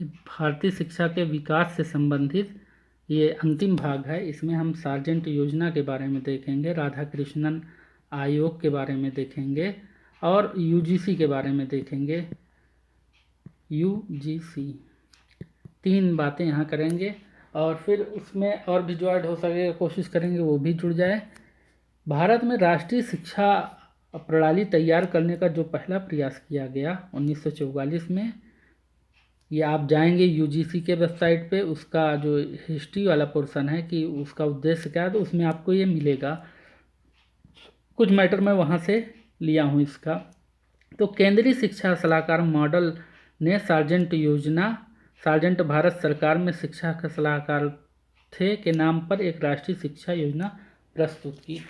भारतीय शिक्षा के विकास से संबंधित ये अंतिम भाग है। इसमें हम सार्जेंट योजना के बारे में देखेंगे, राधा कृष्णन आयोग के बारे में देखेंगे और यूजीसी के बारे में देखेंगे। यूजीसी 3 बातें यहाँ करेंगे और फिर उसमें और भी जो ऐड हो सके कोशिश करेंगे वो भी जुड़ जाए। भारत में राष्ट्रीय शिक्षा प्रणाली तैयार करने का जो पहला प्रयास किया गया 1944 में, ये आप जाएंगे यूजीसी के वेबसाइट पे, उसका जो हिस्ट्री वाला पोर्शन है कि उसका उद्देश्य क्या है, तो उसमें आपको ये मिलेगा। कुछ मैटर मैं वहाँ से लिया हूँ इसका। तो केंद्रीय शिक्षा सलाहकार मॉडल ने सार्जेंट भारत सरकार में शिक्षा के सलाहकार थे के नाम पर एक राष्ट्रीय शिक्षा योजना प्रस्तुत की।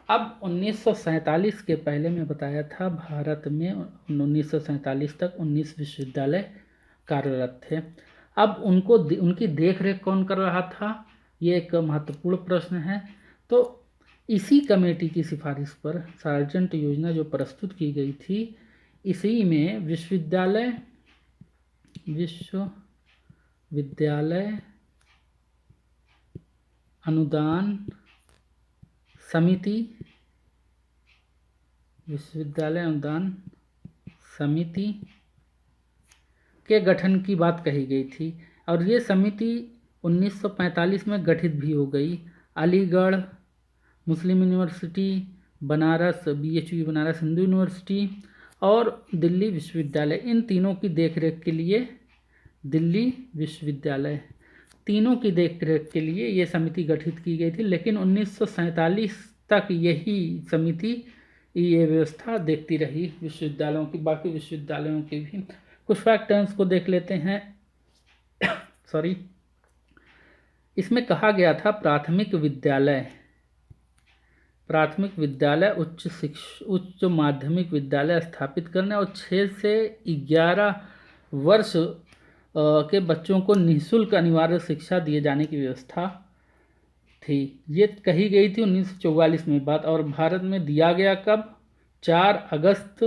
अब 1947 के पहले मैं बताया था भारत में 1947 तक 19 विश्वविद्यालय कार्यरत थे। अब उनकी देखरेख कौन कर रहा था, ये एक महत्वपूर्ण प्रश्न है। तो इसी कमेटी की सिफारिश पर सार्जेंट योजना जो प्रस्तुत की गई थी, इसी में विश्वविद्यालय अनुदान समिति के गठन की बात कही गई थी और ये समिति 1945 में गठित भी हो गई। Aligarh Muslim University, Banaras BHU Banaras Hindu University और दिल्ली विश्वविद्यालय, इन तीनों की देखरेख के लिए तीनों की देखरेख के लिए ये समिति गठित की गई थी। लेकिन 1947 तक यही समिति ये व्यवस्था देखती रही विश्वविद्यालयों की, बाकी विश्वविद्यालयों की भी। कुछ फैक्टर्स को देख लेते हैं। इसमें कहा गया था प्राथमिक विद्यालय उच्च माध्यमिक विद्यालय स्थापित करने और 6 से 11 वर्ष के बच्चों को निःशुल्क अनिवार्य शिक्षा दिए जाने की व्यवस्था थी। ये कही गई थी 1944 में बात, और भारत में दिया गया कब? 4 अगस्त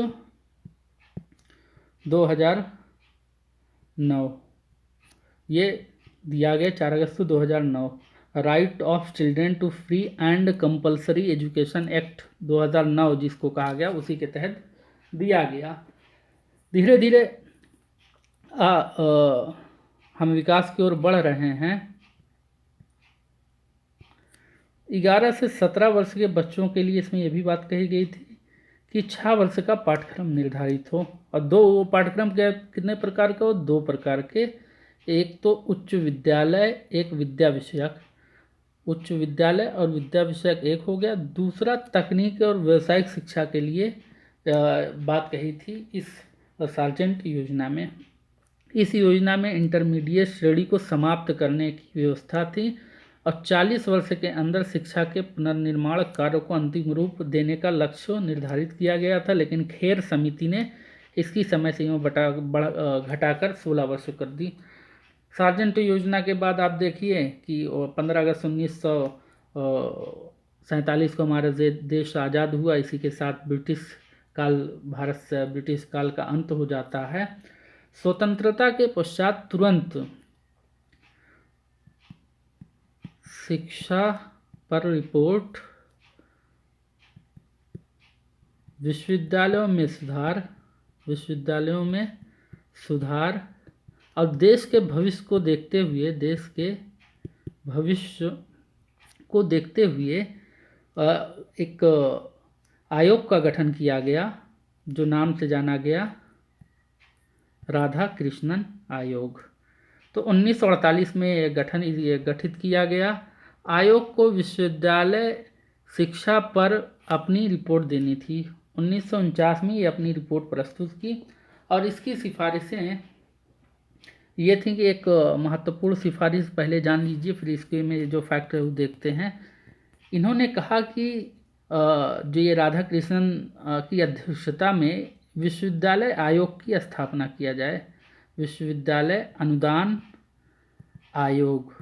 2009। ये दिया गया 4 अगस्त 2009। Right of children to free and compulsory education act 2009 जिसको कहा गया, उसी के तहत दिया गया। धीरे धीरे हम विकास की ओर बढ़ रहे हैं। 11 से 17 वर्ष के बच्चों के लिए इसमें यह भी बात कही गई थी कि 6 वर्ष का पाठ्यक्रम निर्धारित हो और 2 पाठ्यक्रम कितने प्रकार के हो? 2 प्रकार के। एक तो उच्च विद्यालय, एक विद्या विषयक। उच्च विद्यालय और विद्या विषयक एक हो गया। दूसरा तकनीक और व्यावसायिक शिक्षा के लिए बात कही थी इस सार्जेंट योजना में। इस योजना में इंटरमीडिएट श्रेणी को समाप्त करने की व्यवस्था थी और 40 वर्ष के अंदर शिक्षा के पुनर्निर्माण कार्य को अंतिम रूप देने का लक्ष्य निर्धारित किया गया था। लेकिन खेर समिति ने इसकी समय सीमा घटाकर 16 वर्ष कर दी। सार्जेंट योजना के बाद आप देखिए कि 15 अगस्त 1947 को हमारा देश आज़ाद हुआ। इसी के साथ भारत से ब्रिटिश काल का अंत हो जाता है। स्वतंत्रता के पश्चात तुरंत शिक्षा पर रिपोर्ट, विश्वविद्यालयों में सुधार और देश के भविष्य को देखते हुए एक आयोग का गठन किया गया जो नाम से जाना गया राधा कृष्णन आयोग। तो 1948 में ये गठित किया गया। आयोग को विश्वविद्यालय शिक्षा पर अपनी रिपोर्ट देनी थी। 1949 में ये अपनी रिपोर्ट प्रस्तुत की और इसकी सिफारिशें ये थी कि एक महत्वपूर्ण सिफारिश पहले जान लीजिए, फिर इसके में जो फैक्टर वो देखते हैं। इन्होंने कहा कि जो ये राधा कृष्णन की अध्यक्षता में विश्वविद्यालय आयोग की स्थापना किया जाए। विश्वविद्यालय अनुदान आयोग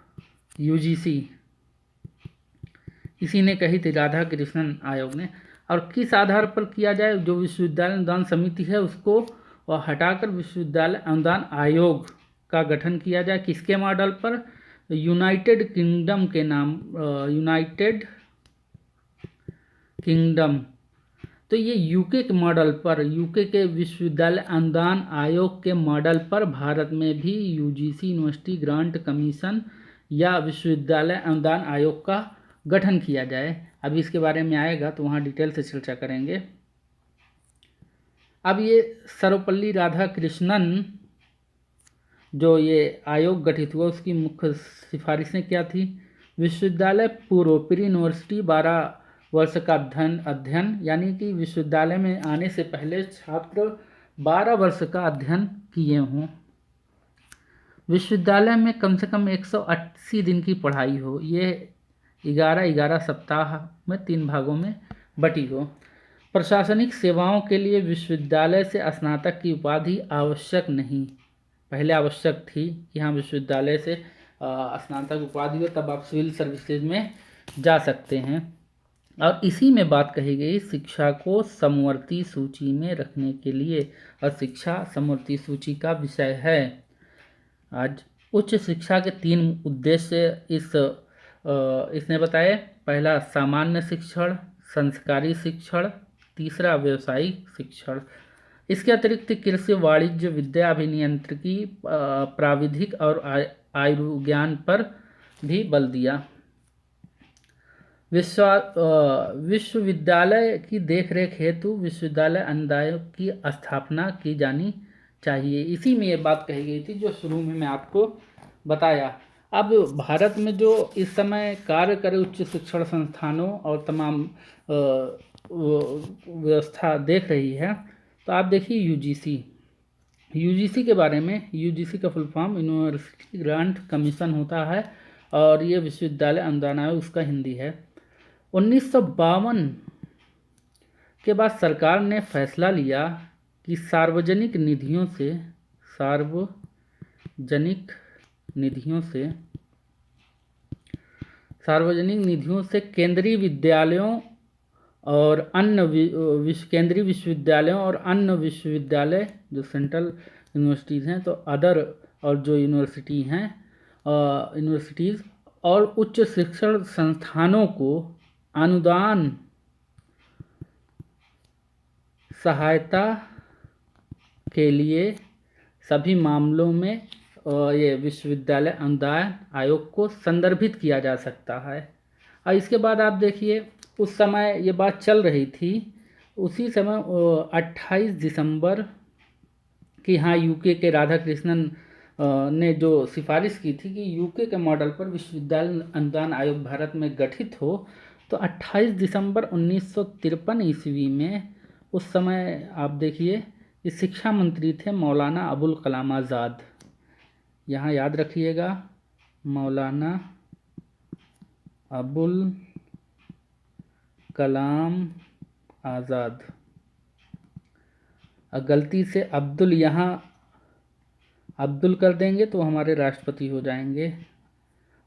यूजीसी, इसी ने कही थी राधा कृष्णन आयोग ने। और किस आधार पर किया जाए? जो विश्वविद्यालय अनुदान समिति है उसको हटाकर विश्वविद्यालय अनुदान आयोग का गठन किया जाए। किसके मॉडल पर? यूनाइटेड किंगडम के नाम, यूनाइटेड किंगडम। तो ये यूके के मॉडल पर, यूके के विश्वविद्यालय अनुदान आयोग के मॉडल पर भारत में भी यूजीसी यूनिवर्सिटी ग्रांट कमीशन या विश्वविद्यालय अनुदान आयोग का गठन किया जाए। अभी इसके बारे में आएगा तो वहाँ डिटेल से चर्चा करेंगे। अब ये सर्वपल्ली राधाकृष्णन जो ये आयोग गठित हुआ उसकी मुख्य सिफारिशें क्या थी? विश्वविद्यालय पूर्व प्री यूनिवर्सिटी 12 वर्ष का अध्ययन, यानी कि विश्वविद्यालय में आने से पहले छात्र 12 वर्ष का अध्ययन किए हों। विश्वविद्यालय में कम से कम 180 दिन की पढ़ाई हो, ये 11 सप्ताह में 3 भागों में बटी हो। प्रशासनिक सेवाओं के लिए विश्वविद्यालय से स्नातक की उपाधि आवश्यक नहीं, पहले आवश्यक थी कि हाँ विश्वविद्यालय से स्नातक उपाधि हो तब आप सिविल सर्विसेज में जा सकते हैं। और इसी में बात कही गई शिक्षा को समवर्ती सूची में रखने के लिए, और शिक्षा समवर्ती सूची का विषय है। आज उच्च शिक्षा के 3 उद्देश्य इसने बताए। पहला सामान्य शिक्षण, संस्कारी शिक्षण, तीसरा व्यावसायिक शिक्षण। इसके अतिरिक्त कृषि, वाणिज्य, विद्या, अभियांत्रिकी, प्राविधिक और आयुर्विज्ञान पर भी बल दिया। विश्वविद्यालय की देखरेख हेतु विश्वविद्यालय अनुदान आयोग की स्थापना की जानी चाहिए। इसी में ये बात कही गई थी जो शुरू में मैं आपको बताया। अब भारत में जो इस समय कार्य करे उच्च शिक्षण संस्थानों और तमाम व्यवस्था देख रही है, तो आप देखिए यूजीसी के बारे में। यूजीसी का full form university grant commission होता है और ये विश्वविद्यालय अनुदान आयोग उसका हिंदी है। 1952 के बाद सरकार ने फैसला लिया कि सार्वजनिक निधियों से केंद्रीय विद्यालयों और अन्य केंद्रीय विश्वविद्यालयों और अन्य विश्वविद्यालय जो सेंट्रल यूनिवर्सिटीज़ हैं, तो अदर और जो यूनिवर्सिटीज़ और उच्च शिक्षण संस्थानों को अनुदान सहायता के लिए सभी मामलों में ये विश्वविद्यालय अनुदान आयोग को संदर्भित किया जा सकता है। और इसके बाद आप देखिए उस समय ये बात चल रही थी, उसी समय 28 दिसंबर की हाँ यूके के राधाकृष्णन ने जो सिफारिश की थी कि यूके के मॉडल पर विश्वविद्यालय अनुदान आयोग भारत में गठित हो, तो 28 दिसंबर 1953 ईस्वी में उस समय आप देखिए ये शिक्षा मंत्री थे मौलाना अबुल कलाम आज़ाद। यहाँ याद रखिएगा मौलाना अबुल कलाम आज़ाद। गलती से अब्दुल यहाँ अब्दुल कर देंगे तो हमारे राष्ट्रपति हो जाएंगे।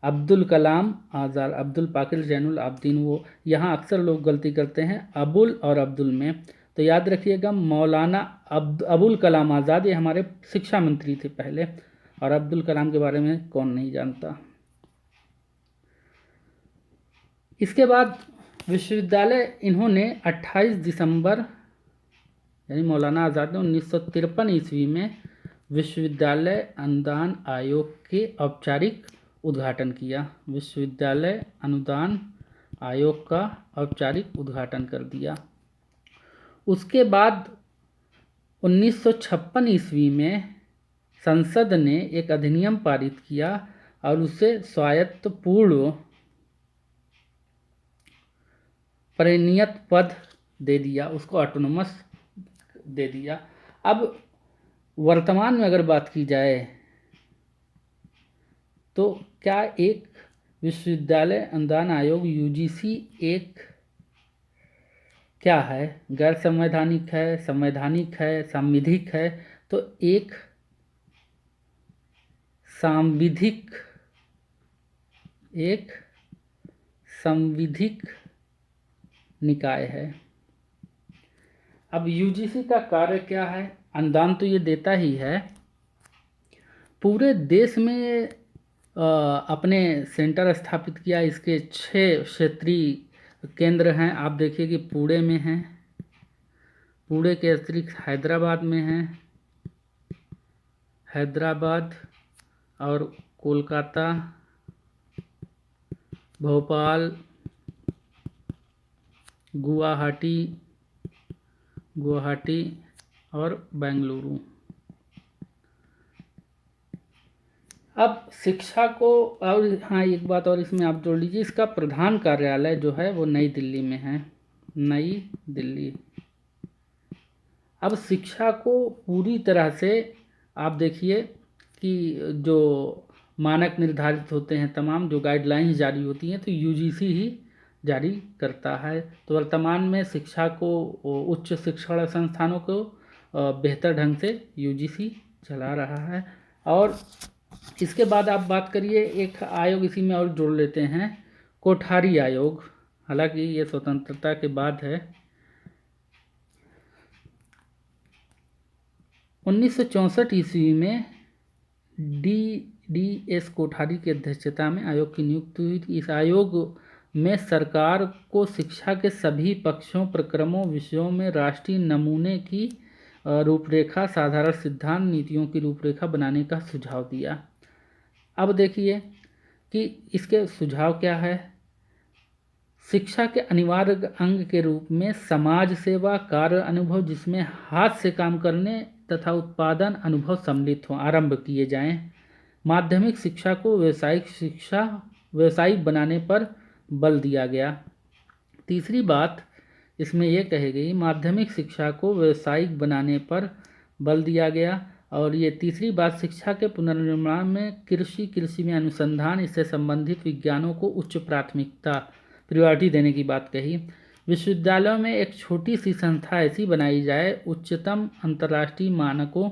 अब्दुल कलाम आज़ाद, अब्दुल पाकिर जैनुल आबदीन, वो यहाँ अक्सर लोग गलती करते हैं अबुल और अब्दुल में, तो याद रखिएगा मौलाना अबुल कलाम आज़ाद ये हमारे शिक्षा मंत्री थे पहले, और अब्दुल कलाम के बारे में कौन नहीं जानता। इसके बाद विश्वविद्यालय इन्होंने 28 दिसंबर यानी मौलाना आज़ाद ने 1953 ईस्वी में विश्वविद्यालय अनुदान आयोग के औपचारिक उद्घाटन किया। विश्वविद्यालय अनुदान आयोग का औपचारिक उद्घाटन कर दिया। उसके बाद 1956 ईस्वी में संसद ने एक अधिनियम पारित किया और उसे स्वायत्तपूर्ण परिणियत पद दे दिया, उसको ऑटोनोमस दे दिया। अब वर्तमान में अगर बात की जाए तो क्या एक विश्वविद्यालय अनुदान आयोग यूजीसी एक क्या है, गैर संवैधानिक है, संवैधानिक है, सांविधिक है? तो एक संविधिक निकाय है। अब यूजीसी का कार्य क्या है? अनुदान तो ये देता ही है, पूरे देश में अपने सेंटर स्थापित किया। इसके 6 क्षेत्रीय केंद्र हैं। आप देखिए कि पुणे में हैं, पुणे के अतिरिक्त हैदराबाद में हैं, हैदराबाद और कोलकाता, भोपाल, गुवाहाटी और बेंगलुरु। अब शिक्षा को, और हाँ एक बात और इसमें आप जोड़ लीजिए, इसका प्रधान कार्यालय जो है वो नई दिल्ली में है, नई दिल्ली। अब शिक्षा को पूरी तरह से आप देखिए कि जो मानक निर्धारित होते हैं, तमाम जो गाइडलाइंस जारी होती हैं, तो यूजीसी ही जारी करता है। तो वर्तमान में शिक्षा को, उच्च शिक्षण संस्थानों को बेहतर ढंग से यूजीसी चला रहा है। और इसके बाद आप बात करिए, एक आयोग इसी में और जोड़ लेते हैं, कोठारी आयोग। हालांकि ये स्वतंत्रता के बाद है। 1964 ईस्वी में DDS कोठारी की अध्यक्षता में आयोग की नियुक्ति हुई थी। इस आयोग में सरकार को शिक्षा के सभी पक्षों, प्रक्रमों, विषयों में राष्ट्रीय नमूने की रूपरेखा, साधारण सिद्धांत, नीतियों की रूपरेखा बनाने का सुझाव दिया। अब देखिए कि इसके सुझाव क्या है। शिक्षा के अनिवार्य अंग के रूप में समाज सेवा, कार्य अनुभव जिसमें हाथ से काम करने तथा उत्पादन अनुभव सम्मिलित हों, आरंभ किए जाएं। माध्यमिक शिक्षा को व्यावसायिक बनाने पर बल दिया गया। तीसरी बात इसमें यह कही गई, माध्यमिक शिक्षा को व्यावसायिक बनाने पर बल दिया गया। और ये तीसरी बात, शिक्षा के पुनर्निर्माण में कृषि में अनुसंधान, इससे संबंधित विज्ञानों को उच्च प्रायोरिटी देने की बात कही। विश्वविद्यालयों में एक छोटी सी संस्था ऐसी बनाई जाए उच्चतम अंतर्राष्ट्रीय मानकों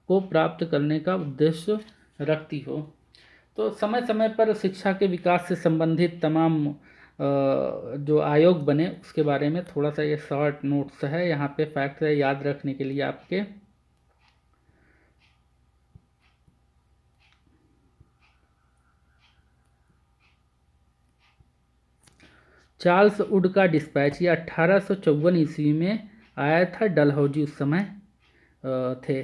को प्राप्त करने का उद्देश्य रखती हो। तो समय समय पर शिक्षा के विकास से संबंधित तमाम जो आयोग बने उसके बारे में थोड़ा सा ये शॉर्ट नोट्स है, यहाँ पे फैक्ट है याद रखने के लिए आपके। चार्ल्स वुड का डिस्पैच, ये 1854 ईस्वी में आया था, डलहौजी उस समय थे।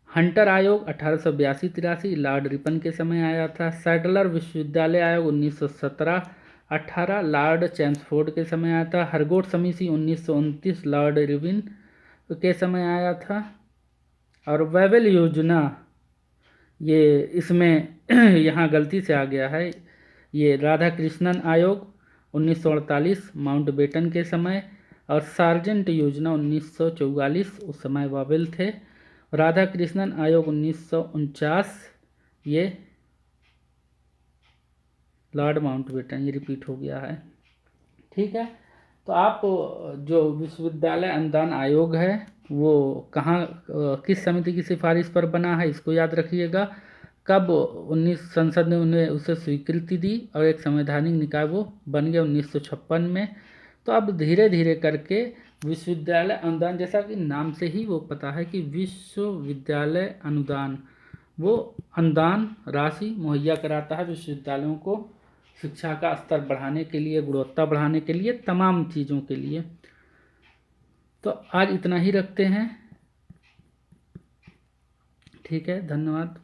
हंटर आयोग 1882-83 लॉर्ड रिपन के समय आया था। सैडलर विश्वविद्यालय आयोग 1917-18 लॉर्ड चैम्सफोर्ड के समय आया था। हरगोट समिति 1929 लॉर्ड इरविन के समय आया था। और वेबल योजना, ये इसमें यहाँ गलती से आ गया है, ये राधा कृष्णन आयोग 1948 माउंटबेटन के समय। और सार्जेंट योजना 1944, उस समय वावेल थे। राधा कृष्णन आयोग 1949, ये लॉर्ड माउंटबेटन, ये रिपीट हो गया है। ठीक है, तो आप जो विश्वविद्यालय अनुदान आयोग है वो कहाँ, किस समिति की सिफारिश पर बना है, इसको याद रखिएगा। कब संसद ने उन्हें उसे स्वीकृति दी और एक संवैधानिक निकाय वो बन गया 1956 में। तो अब धीरे धीरे करके विश्वविद्यालय अनुदान, जैसा कि नाम से ही वो पता है कि विश्वविद्यालय अनुदान, वो अनुदान राशि मुहैया कराता है विश्वविद्यालयों को शिक्षा का स्तर बढ़ाने के लिए, गुणवत्ता बढ़ाने के लिए, तमाम चीज़ों के लिए। तो आज इतना ही रखते हैं। ठीक है, धन्यवाद।